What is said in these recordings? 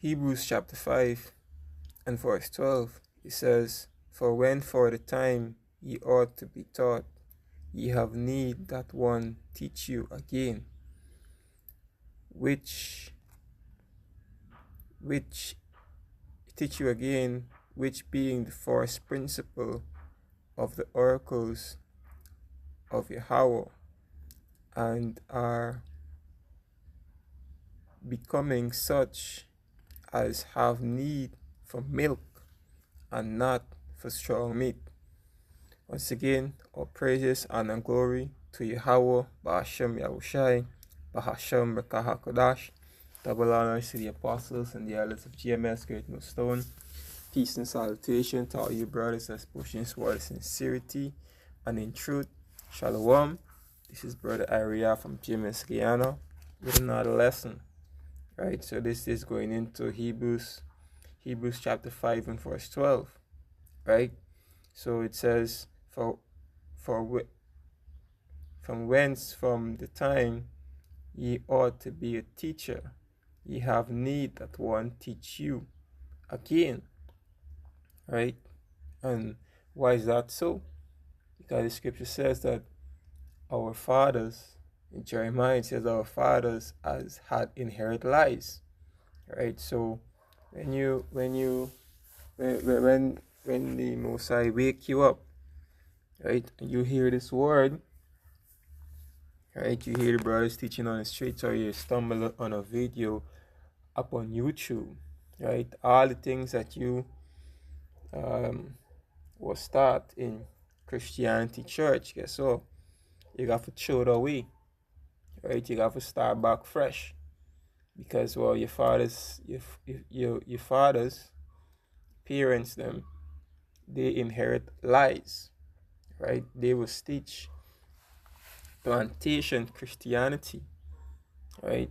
Hebrews chapter 5 and verse 12, it says, "For when for the time ye ought to be taught, ye have need that one teach you again, which teach you again, which being the first principle of the oracles of Yahweh, and are becoming such as have need for milk and not for strong meat." Once again, all praises and glory to Yahweh, Ba'ashem Yahushai, Bahashem Rekah HaKodash. Double honors to the apostles and the elders of GMS Great Millstone. Peace and salutation to all you brothers that's pushing towards sincerity and in truth. Shalom. This is Brother Aria from GMS Guyana with another lesson. Right, so this is going into Hebrews chapter 5 and verse 12. Right, so it says, from whence from the time ye ought to be a teacher, ye have need that one teach you again. Right, and why is that so? Because the scripture says that our fathers, in Jeremiah it says our fathers had inherit lies. Right, so when the Most High wake you up, right, and you hear this word, right, you hear the brothers teaching on the streets, or you stumble on a video up on YouTube, right, all the things that you was taught in Christianity church, guess what? You got to throw it away, right? You got to start back fresh, because well, your fathers, your fathers, parents, them, they inherit lies, right? They will teach plantation Christianity, right?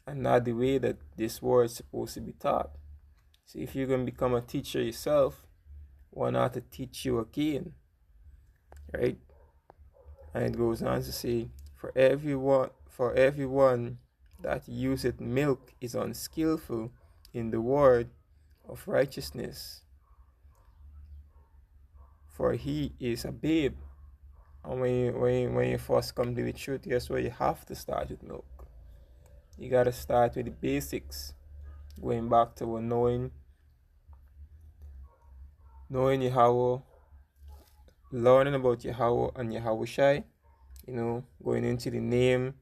And not the way that this word is supposed to be taught. So if you're going to become a teacher yourself, why not to teach you again, right? And it goes on to say, for everyone that useth milk is unskillful in the word of righteousness, for he is a babe. And when you first come to the truth, guess what? You have to start with milk. You got to start with the basics, going back to knowing Yahweh, learning about Yahweh and Yahushai, going into the name,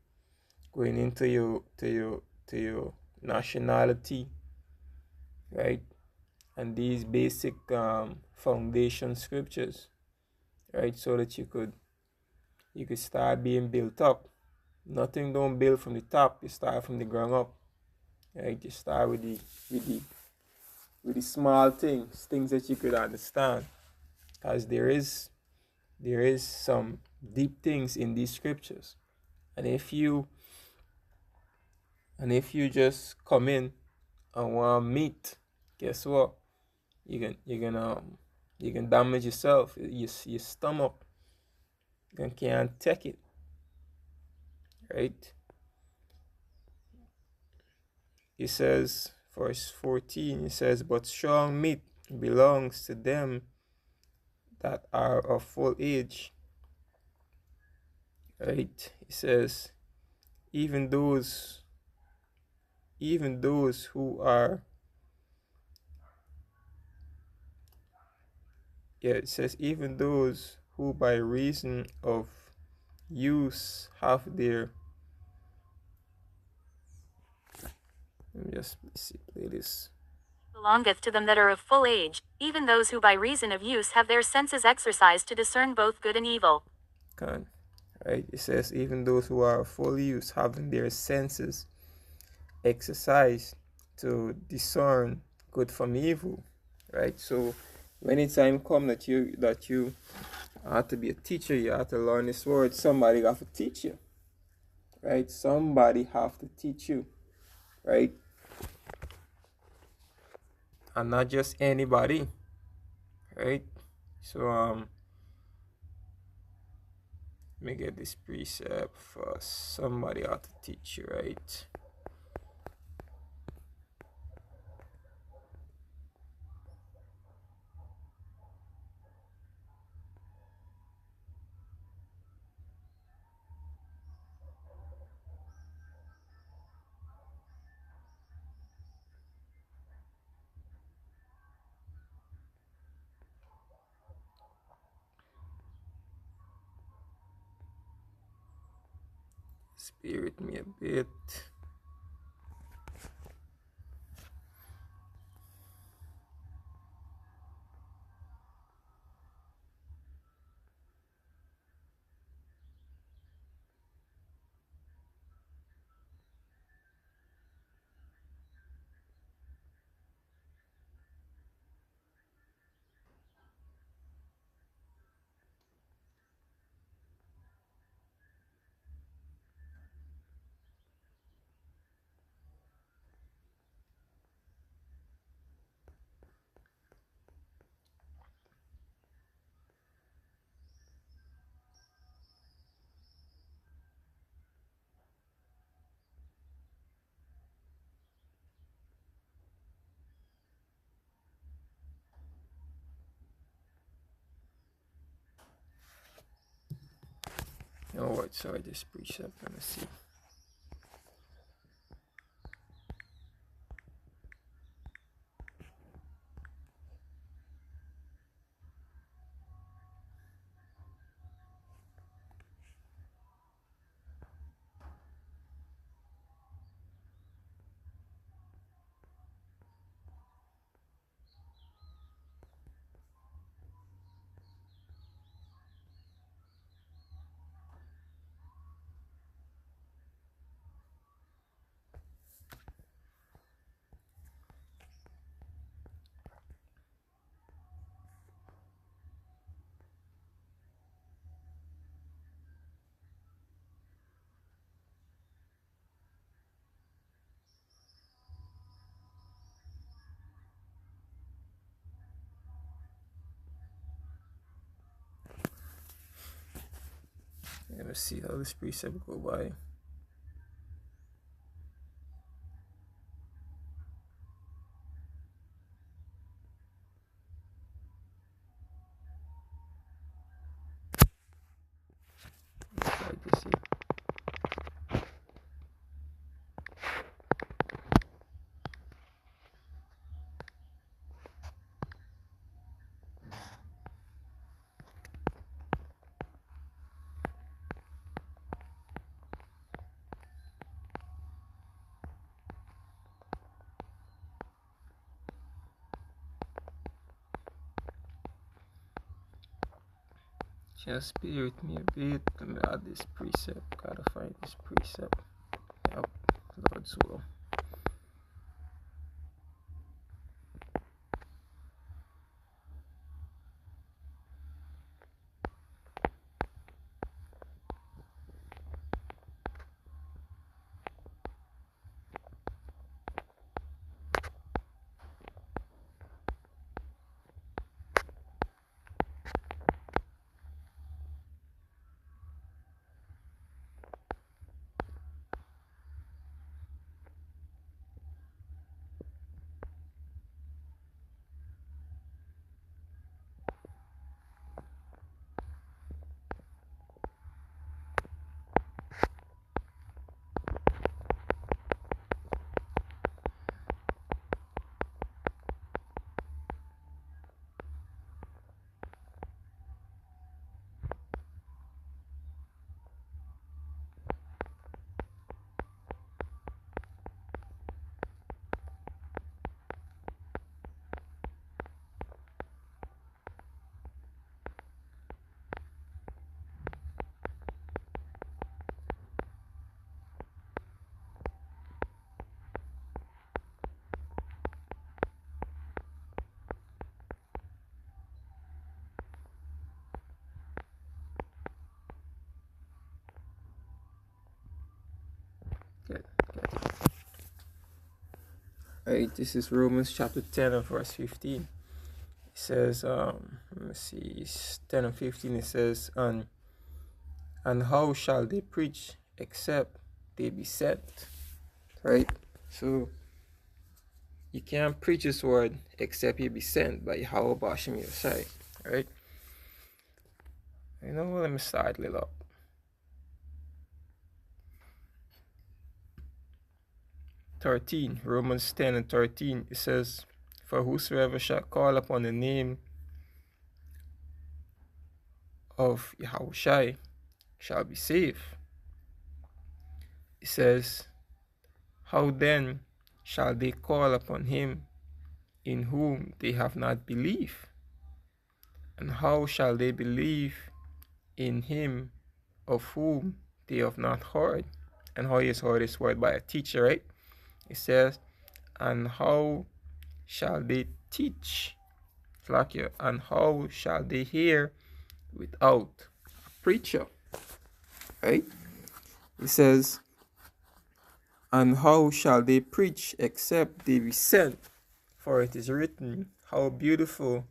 going into your nationality, right? And these basic foundation scriptures, right? So that you could start being built up. Nothing don't build from the top, you start from the ground up. Right? You start with the small things that you could understand. Because there is some deep things in these scriptures. And if you just come in and want meat, guess what? You can damage yourself. Your stomach can't take it. Right? It says, verse 14, it says, but strong meat belongs to them that are of full age. Right? It says, even those who are, it says, even those who by reason of use have their, let me just play this. Belongeth to them that are of full age, even those who by reason of use have their senses exercised to discern both good and evil. Right? It says, even those who are of full use, having their senses exercised to discern good from evil. Right? So when it's time come that you have to be a teacher, you have to learn this word, somebody have to teach you. Right? Somebody have to teach you. Right? And not just anybody. Right? So let me get this precept first. Somebody ought to teach you, right? bear with me a bit. Alright, sorry, this precept, let me see. Let me see how this precept go by. Try to see. Just bear with me a bit. Let me add this precept. Gotta find this precept. Yep, Lord's will. Good. Alright, this is Romans chapter 10 and verse 15. It says, let me see, it's 10 and 15. It says, and how shall they preach except they be sent? Right? So you can't preach this word except you be sent by Yahweh Bashim Yosai. Right? You know what? Let me start a little up. Romans 10 and 13, it says, for whosoever shall call upon the name of Yahushai shall be saved. It says, how then shall they call upon him in whom they have not believed? And how shall they believe in him of whom they have not heard? And how is heard this word? By a teacher, right? It says, and how shall they teach? Like here, and how shall they hear without a preacher? Right? It says, and how shall they preach except they be sent? For it is written, how beautiful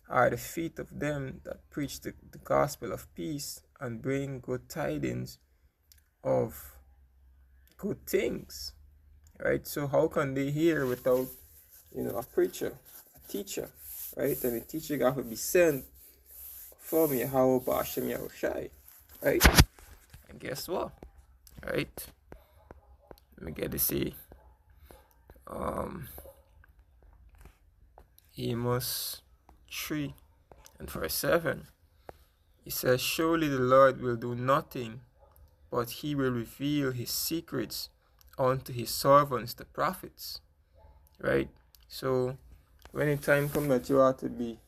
are the feet of them that preach the gospel of peace and bring good tidings of good things. Right? So how can they hear without, a preacher, a teacher, right? And the teacher got to be sent from Yahweh Ba'ashem Yahushai, right? And guess what? Right? Let me get to see. Amos 3 and verse 7. He says, surely the Lord will do nothing, but he will reveal his secrets unto his servants, the prophets. Right? So, when the time comes that you have to be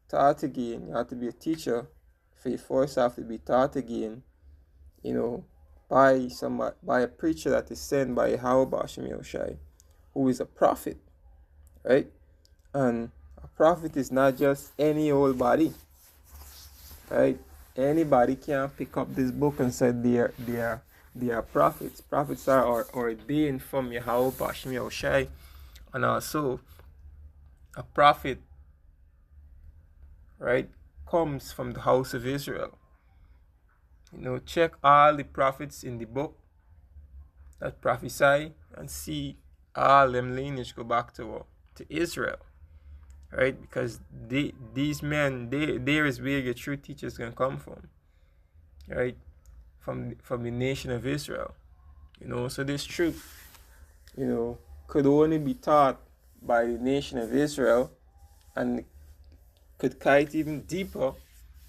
taught again, you have to be a teacher, for you first have to be taught again, by a preacher that is sent by Yahweh Ba'ashem Yahushai, who is a prophet, right? And a prophet is not just any old body, right? Anybody can pick up this book and say they are prophets. Prophets are ordained from Yahweh Ba'ashem Yahushai, and also a prophet, right, comes from the house of Israel. Check all the prophets in the book that prophesy and see all them lineage go back to Israel, right? Because these men, there is where your true teachers can come from, right? From the nation of Israel, So this truth, could only be taught by the nation of Israel, and could kite even deeper.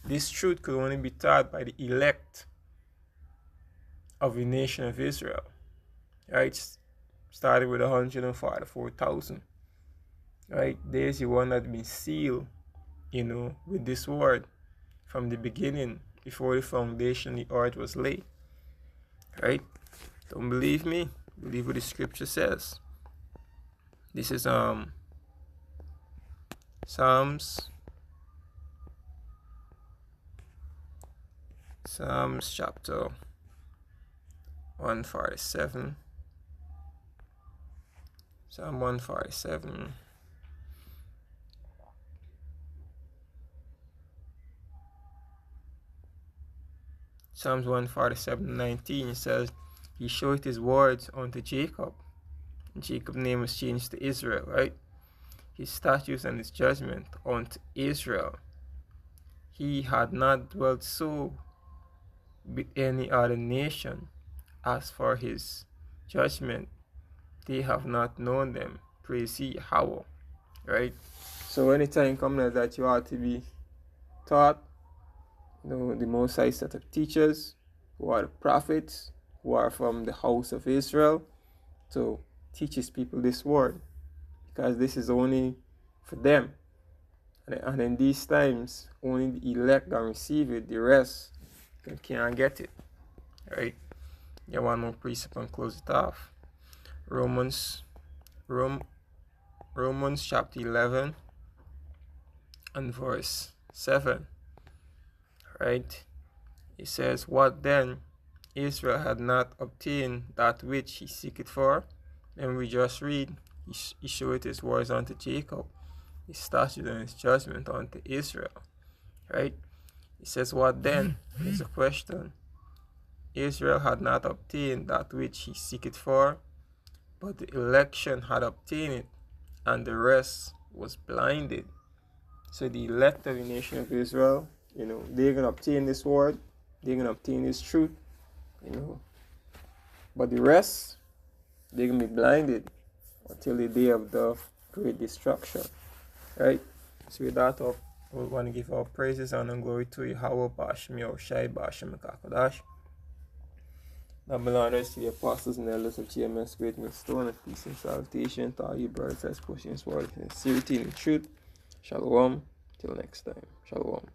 This truth could only be taught by the elect of the nation of Israel, right? Started with 144,000, right? There's the one that's been sealed, with this word from the beginning, before the foundation of the earth was laid, right? Don't believe me? Believe what the scripture says. This is Psalms chapter 147. Psalm 147. Psalms 147:19 says, he showed his words unto Jacob. And Jacob's name was changed to Israel, right? His statutes and his judgment unto Israel. He had not dwelt so with any other nation. As for his judgment, they have not known them. Praise ye Yahweh. Right? So anytime comes that you are to be taught, the Most High set of teachers, who are the prophets, who are from the house of Israel, to teach his people this word. Because this is only for them. And in these times, only the elect can receive it. The rest can't get it. Right? Yeah, one more precept and close it off. Romans chapter 11 and verse 7. Right? It says, what then? Israel had not obtained that which he seeketh for. And we just read, he showed his words unto Jacob, his statute and his judgment unto Israel. Right? It says, what then? It's a question. Israel had not obtained that which he seeketh for, but the election had obtained it, and the rest was blinded. So the elect of the nation of Israel, they're going to obtain this word, they're going to obtain this truth, but the rest, they're going to be blinded until the day of the great destruction, right? So with that, we want to give our praises and glory to Yahweh Ba'ashem Yahushai Ba'ashem Mekakadash. Double honors to the apostles and elders of GMS Great Millstone, and peace and salutation to all you brothers that's pushing forward in sincerity and truth. Shalom. Till next time. Shalom.